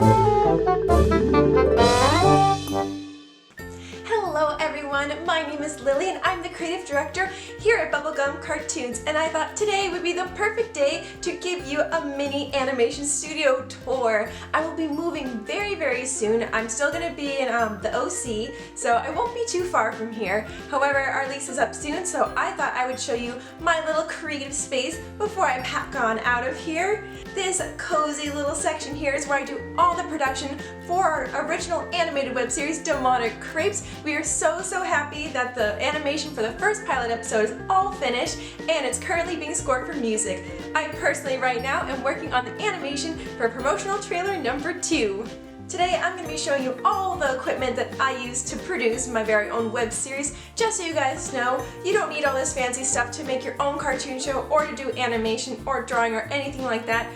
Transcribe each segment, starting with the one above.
Hello everyone, my name is Lily and I'm the creative director here at Bubblegum Cartoons, and I thought today would be the perfect day to give you a mini animation studio tour. I will be moving very soon. I'm still going to be in the OC, so I won't be too far from here. However, our lease is up soon, so I thought I would show you my little creative space before I pack on out of here. This cozy little section here is where I do all the production for our original animated web series, Demonic Crepes. We are so happy that the animation for the first pilot episode is all finished and it's currently being scored for music. I personally right now am working on the animation for promotional trailer number 2. Today I'm going to be showing you all the equipment that I use to produce my very own web series. Just so you guys know, you don't need all this fancy stuff to make your own cartoon show or to do animation or drawing or anything like that.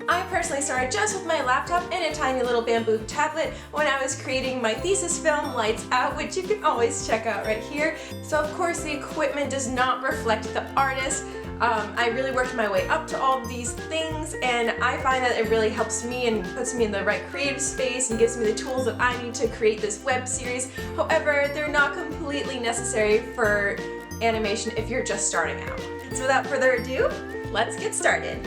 I personally started just with my laptop and a tiny little bamboo tablet when I was creating my thesis film, Lights Out, which you can always check out right here. So of course the equipment does not reflect the artist. I really worked my way up to all of these things, and I find that it really helps me and puts me in the right creative space and gives me the tools that I need to create this web series. However, they're not completely necessary for animation if you're just starting out. So without further ado, let's get started.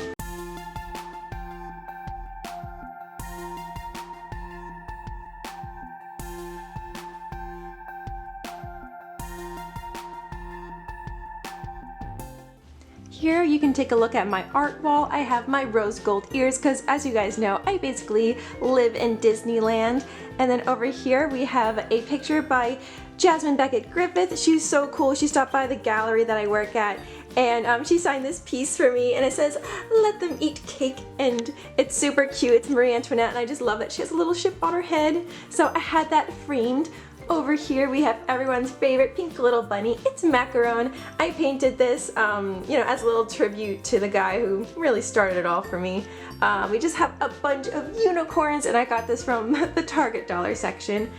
Here you can take a look at my art wall. I have my rose gold ears because, as you guys know, I basically live in Disneyland. And then over here we have a picture by Jasmine Beckett Griffith. She's so cool. She stopped by the gallery that I work at, and she signed this piece for me, and it says, "Let them eat cake," and it's super cute. It's Marie Antoinette, and I just love that she has a little ship on her head. So I had that framed. Over here we have everyone's favorite pink little bunny. It's Macaron. I painted this, as a little tribute to the guy who really started it all for me. We just have a bunch of unicorns, and I got this from the Target dollar section.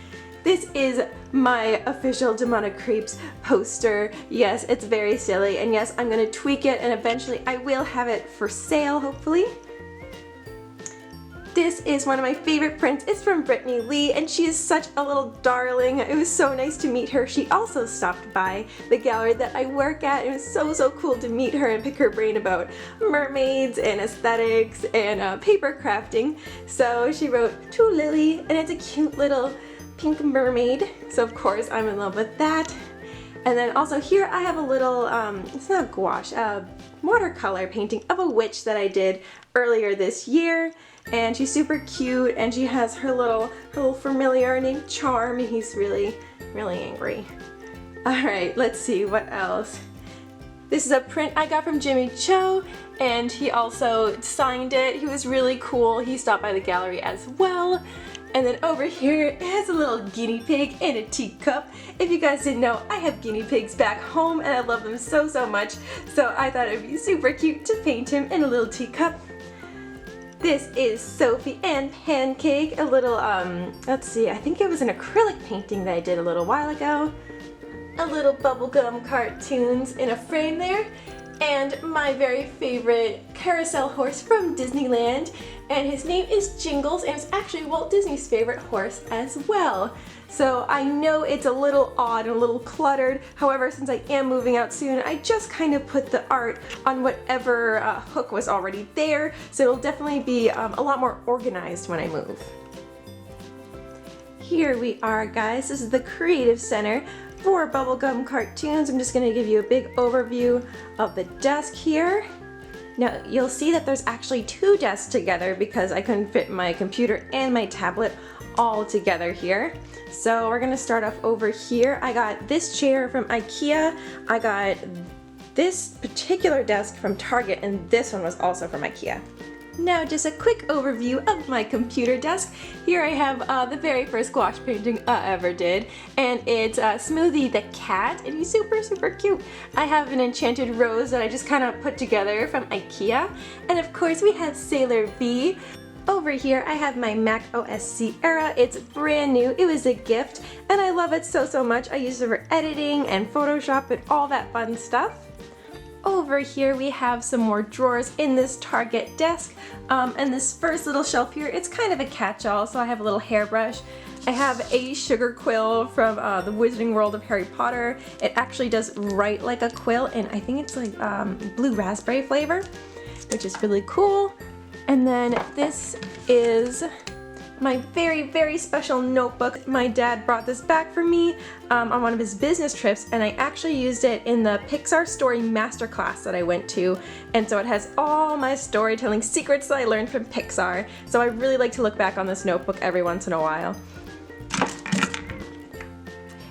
This is my official Demonic Crepes poster. Yes, it's very silly, and yes, I'm gonna tweak it, and eventually I will have it for sale, hopefully. This is one of my favorite prints. It's from Brittany Lee, and she is such a little darling. It was so nice to meet her. She also stopped by the gallery that I work at. It was so cool to meet her and pick her brain about mermaids and aesthetics and paper crafting. So she wrote, "To Lily," and it's a cute little pink mermaid. So of course I'm in love with that. And then also here I have a little, it's not gouache, watercolor painting of a witch that I did earlier this year. And she's super cute, and she has her little familiar named Charm, and he's really angry. Alright, let's see what else. This is a print I got from Jimmy Cho, and he also signed it. He was really cool. He stopped by the gallery as well. And then over here it has a little guinea pig and a teacup. If you guys didn't know, I have guinea pigs back home and I love them so much. So I thought it would be super cute to paint him in a little teacup. This is Sophie and Pancake, a little, let's see, I think it was an acrylic painting that I did a little while ago. A little Bubblegum cartoons in a frame there. And my very favorite carousel horse from Disneyland, and his name is Jingles, and it's actually Walt Disney's favorite horse as well. So I know it's a little odd and a little cluttered. However, since I am moving out soon, I just kind of put the art on whatever hook was already there, so it'll definitely be a lot more organized when I move. Here we are, guys. This is the Creative Center for Bubblegum Cartoons. I'm just going to give you a big overview of the desk here. Now you'll see that there's actually 2 desks together because I couldn't fit my computer and my tablet all together here. So we're going to start off over here. I got this chair from IKEA. I got this particular desk from Target, and this one was also from IKEA. Now just a quick overview of my computer desk. Here I have the very first gouache painting I ever did, and it's Smoothie the cat, and he's super cute. I have an enchanted rose that I just kind of put together from IKEA, and of course we have Sailor V. Over here I have my Mac OS Sierra. It's brand new. It was a gift, and I love it so much. I use it for editing and Photoshop and all that fun stuff. Over here we have some more drawers in this Target desk, and this first little shelf here, it's kind of a catch-all, so I have a little hairbrush. I have a sugar quill from the Wizarding World of Harry Potter. It actually does write like a quill, and I think it's like blue raspberry flavor, which is really cool. And then this is my very, very special notebook. My dad brought this back for me on one of his business trips, and I actually used it in the Pixar Story Masterclass that I went to. And so it has all my storytelling secrets that I learned from Pixar. So I really like to look back on this notebook every once in a while.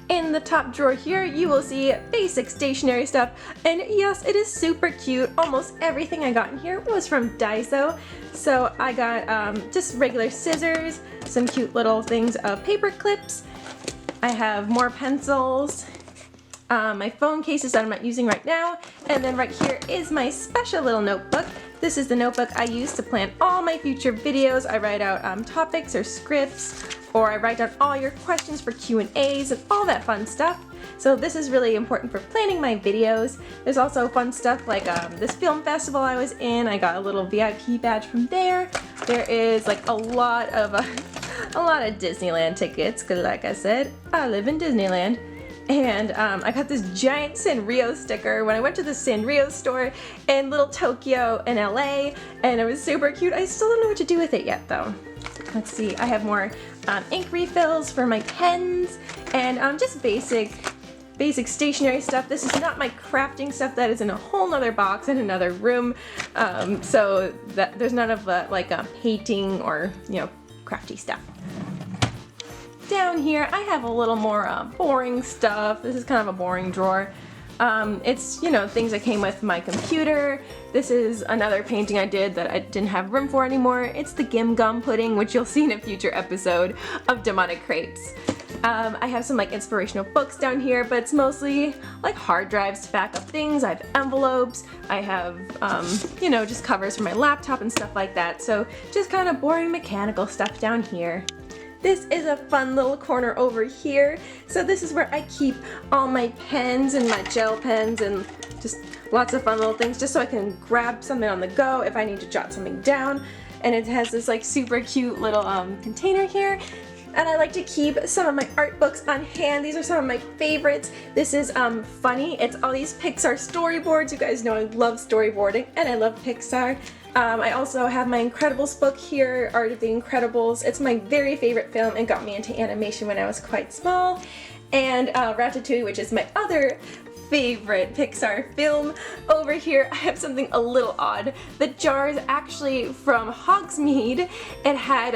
In the top drawer here, you will see basic stationery stuff, and yes, it is super cute. Almost everything I got in here was from Daiso. So I got just regular scissors, some cute little things of paper clips. I have more pencils, my phone cases that I'm not using right now, and then right here is my special little notebook. This is the notebook I use to plan all my future videos. I write out topics or scripts, or I write down all your questions for Q&As and all that fun stuff. So this is really important for planning my videos. There's also fun stuff like this film festival I was in. I got a little VIP badge from there. There is like a lot of Disneyland tickets, because like I said, I live in Disneyland. And I got this giant Sanrio sticker when I went to the Sanrio store in Little Tokyo in LA, and it was super cute. I still don't know what to do with it yet though. Let's see, I have more ink refills for my pens, and just basic stationery stuff. This is not my crafting stuff, that is in a whole nother box in another room, so that there's none of the like painting or, you know, crafty stuff. Down here I have a little more boring stuff. This is kind of a boring drawer. It's, you know, things that came with my computer. This is another painting I did that I didn't have room for anymore. It's the Gim Gum pudding, which you'll see in a future episode of Demonic Crepes. I have some like inspirational books down here, but it's mostly like hard drives to back up things. I have envelopes. I have, you know, just covers for my laptop and stuff like that. So just kind of boring mechanical stuff down here. This is a fun little corner over here. So this is where I keep all my pens and my gel pens and just lots of fun little things, just so I can grab something on the go if I need to jot something down. And it has this like super cute little container here. And I like to keep some of my art books on hand. These are some of my favorites. This is funny. It's all these Pixar storyboards. You guys know I love storyboarding and I love Pixar. I also have my Incredibles book here, Art of the Incredibles. It's my very favorite film and got me into animation when I was quite small. And Ratatouille, which is my other favorite Pixar film. Over here I have something a little odd. The jar is actually from Hogsmeade. It had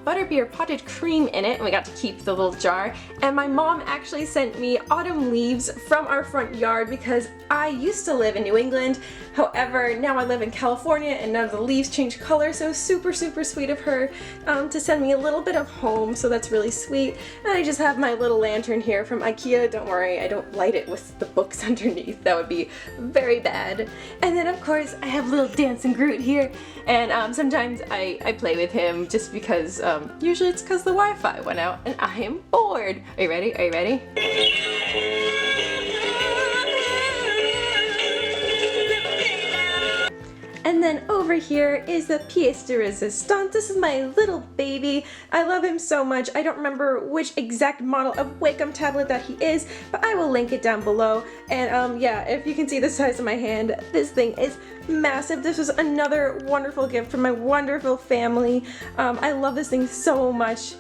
butterbeer potted cream in it, and we got to keep the little jar. And my mom actually sent me autumn leaves from our front yard because I used to live in New England. However, now I live in California and none of the leaves change color, so super sweet of her to send me a little bit of home, so that's really sweet. And I just have my little lantern here from IKEA. Don't worry, I don't light it with the books underneath. That would be very bad. And then of course I have little dancing Groot here, and sometimes I play with him just because usually it's because the Wi-Fi went out and I am bored. Are you ready? Are you ready? And then over here is the pièce de résistance. This is my little baby. I love him so much. I don't remember which exact model of Wacom tablet that he is, but I will link it down below. And yeah, if you can see the size of my hand, this thing is massive. This was another wonderful gift from my wonderful family. I love this thing so much.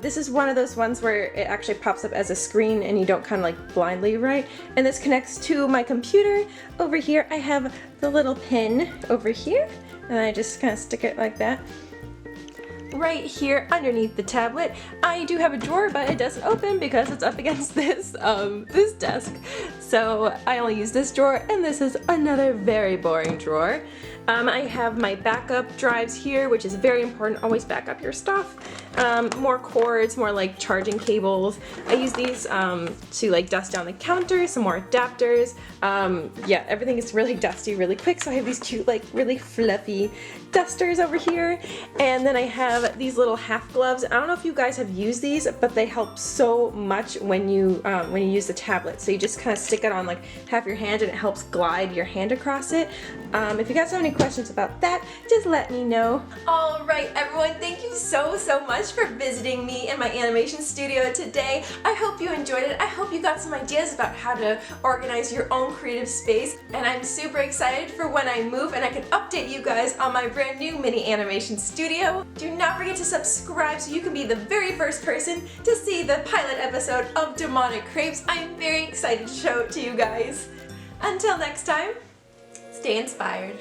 This is one of those ones where it actually pops up as a screen and you don't kind of like blindly write. And this connects to my computer. Over here I have the little pin over here, and I just kind of stick it like that. Right here underneath the tablet, I do have a drawer, but it doesn't open because it's up against this this desk. So I only use this drawer, and this is another very boring drawer. I have my backup drives here, which is very important. Always back up your stuff. More cords, more like charging cables. I use these to like dust down the counter, some more adapters. Yeah, everything is really dusty really quick, so I have these cute like really fluffy dusters over here, and then I have these little half gloves. I don't know if you guys have used these, but they help so much when you use the tablet. So you just kind of stick it on like half your hand and it helps glide your hand across it. If you guys have any questions about that, just let me know. Alright everyone, thank you so much for visiting me in my animation studio today. I hope you enjoyed it. I hope you got some ideas about how to organize your own creative space, and I'm super excited for when I move and I can update you guys on my brand new mini animation studio. Do not forget to subscribe so you can be the very first person to see the pilot episode of Demonic Crepes. I'm very excited to show it to you guys. Until next time, stay inspired.